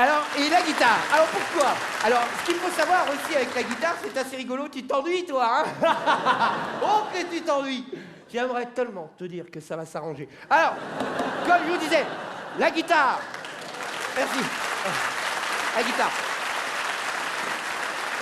Alors, et la guitare. Alors, pourquoi? Alors, ce qu'il faut savoir aussi avec la guitare, c'est assez rigolo. Tu t'ennuies, toi, hein? Oh, que tu t'ennuies. J'aimerais tellement te dire que ça va s'arranger. Alors, comme je vous disais, la guitare. Merci. La guitare.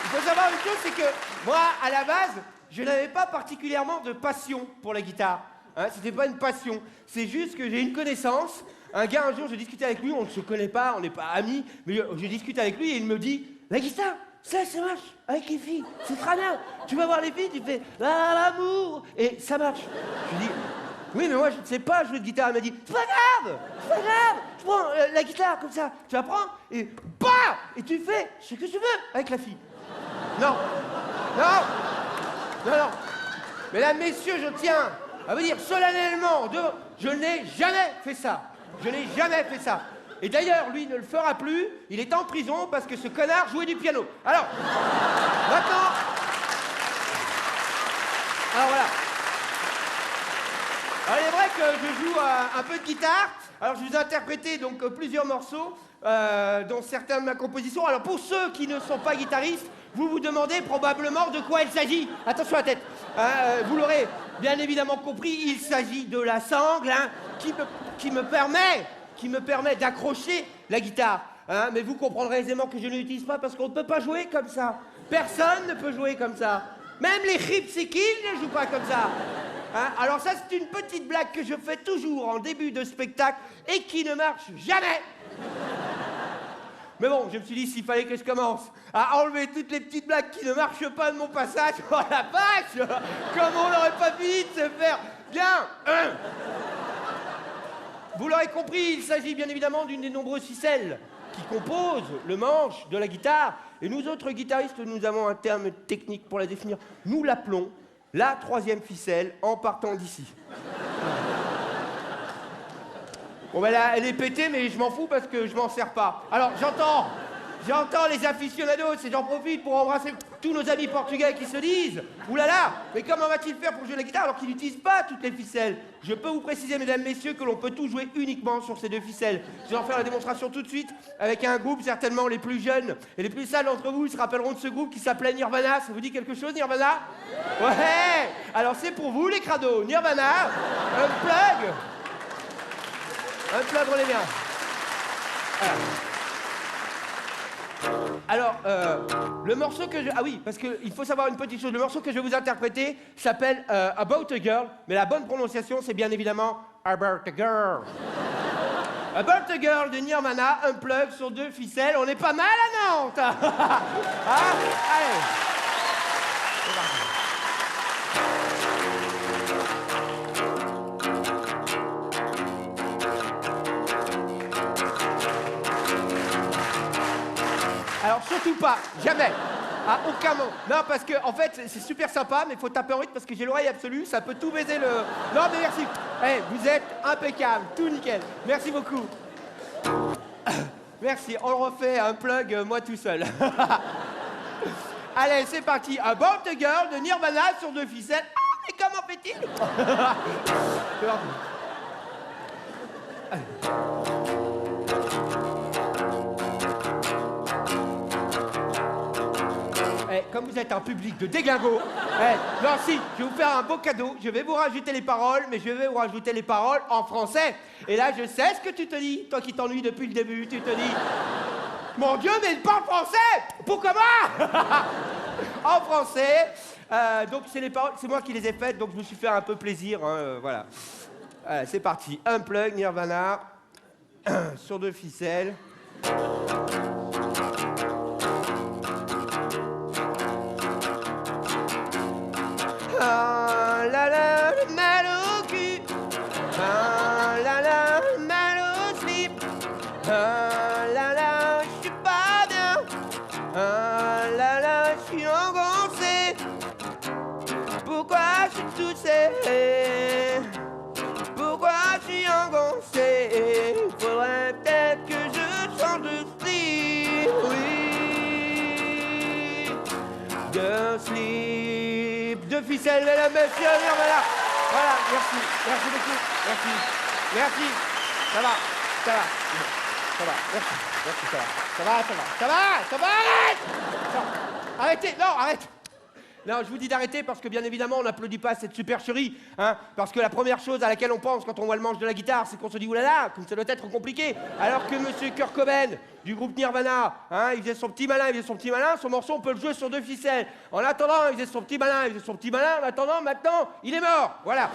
Il faut savoir une chose, c'est que moi, à la base, je n'avais pas particulièrement de passion pour la guitare. Hein, c'était pas une passion. C'est juste que j'ai une connaissance. Un gars, un jour, je discutais avec lui, on ne se connaît pas, on n'est pas amis, mais je discute avec lui et il me dit « La guitare, ça marche avec les filles, c'est très bien. Tu vas voir les filles, tu fais « l'amour » et ça marche. » Je lui dis « Oui, mais moi, je ne sais pas jouer de guitare. » Il m'a dit « C'est pas grave, c'est pas grave. Je prends la guitare comme ça, tu la prends et bah et tu fais ce que tu veux avec la fille. » Non, non, non, non. Mesdames, messieurs, je tiens à vous dire solennellement, je n'ai jamais fait ça. Je n'ai jamais fait ça. Et d'ailleurs, lui ne le fera plus. Il est en prison parce que ce connard jouait du piano. Alors, maintenant... Alors voilà. Alors il est vrai que je joue un peu de guitare. Alors je vous ai interprété donc plusieurs morceaux, dont certains de ma composition. Alors pour ceux qui ne sont pas guitaristes, vous vous demandez probablement de quoi il s'agit. Attention à la tête. Vous l'aurez bien évidemment compris, il s'agit de la sangle hein, qui me permet d'accrocher la guitare. Hein, mais vous comprendrez aisément que je ne l'utilise pas parce qu'on ne peut pas jouer comme ça. Personne ne peut jouer comme ça. Même les Gypsy Kings ne jouent pas comme ça. Hein, alors ça, c'est une petite blague que je fais toujours en début de spectacle et qui ne marche jamais. Mais bon, je me suis dit, s'il fallait que je commence à enlever toutes les petites blagues qui ne marchent pas de mon passage, oh la vache, comment on n'aurait pas fini de se faire bien. Vous l'aurez compris, il s'agit bien évidemment d'une des nombreuses ficelles qui composent le manche de la guitare. Et nous autres guitaristes, nous avons un terme technique pour la définir. Nous l'appelons la troisième ficelle en partant d'ici. Bon ben là, elle est pétée, mais je m'en fous parce que je m'en sers pas. Alors j'entends les aficionados et j'en profite pour embrasser tous nos amis portugais qui se disent « Oulala, mais comment va-t-il faire pour jouer la guitare alors qu'il n'utilise pas toutes les ficelles ?» Je peux vous préciser, mesdames, messieurs, que l'on peut tout jouer uniquement sur ces deux ficelles. Je vais en faire la démonstration tout de suite avec un groupe, certainement les plus jeunes et les plus sales d'entre vous se rappelleront de ce groupe qui s'appelait Nirvana. Ça vous dit quelque chose, Nirvana? Ouais. Alors c'est pour vous, les crados. Nirvana, Unplug. Unplug, on est bien. Alors, le morceau que je... Ah oui, parce qu'il faut savoir une petite chose. Le morceau que je vais vous interpréter s'appelle About a Girl, mais la bonne prononciation, c'est bien évidemment About a Girl. About a Girl de Nirvana, Unplug sur deux ficelles. On est pas mal à Nantes. Hein? Allez. C'est parti. Alors surtout pas, jamais, à aucun moment. Non, parce que en fait, c'est super sympa, mais il faut taper en rythme parce que j'ai l'oreille absolue, ça peut tout baiser le... Non, mais merci. Hey, vous êtes impeccable, tout nickel. Merci beaucoup. Merci, on le refait, un plug, moi tout seul. Allez, c'est parti. About a Girl de Nirvana sur deux ficelles. Ah, mais comment fait-il? C'est parti. Allez. Comme vous êtes un public de déglingo, non si, je vais vous faire un beau cadeau, je vais vous rajouter les paroles, mais je vais vous rajouter les paroles en français. Et là, je sais ce que tu te dis, toi qui t'ennuies depuis le début, tu te dis, mon Dieu, mais il parle français! Pourquoi moi? En français, donc c'est les paroles, c'est moi qui les ai faites, donc je me suis fait un peu plaisir, hein, voilà. C'est parti, Unplug, Nirvana, sur deux ficelles. Ah là là, le mal au cul. Ah là là, le mal au slip. Ah là là, je suis pas bien. Ah là là, je suis engoncé. Pourquoi je suis toussé? Pourquoi je suis engoncé? Il faudrait peut-être que je change de slip. Oui, de slip. Deux ficelles, mesdames, messieurs, voilà. Voilà, merci beaucoup, merci. Merci, ça va. ça va, merci, merci, ça va, arrête! Non, arrêtez, non, arrête! Non, je vous dis d'arrêter parce que bien évidemment on n'applaudit pas cette supercherie, hein, parce que la première chose à laquelle on pense quand on voit le manche de la guitare, c'est qu'on se dit oulala, comme ça doit être compliqué. Alors que Monsieur Kurt Cobain du groupe Nirvana, hein, il faisait son petit malin, son morceau on peut le jouer sur 2 ficelles. En attendant, il faisait son petit malin, en attendant, maintenant, il est mort, voilà.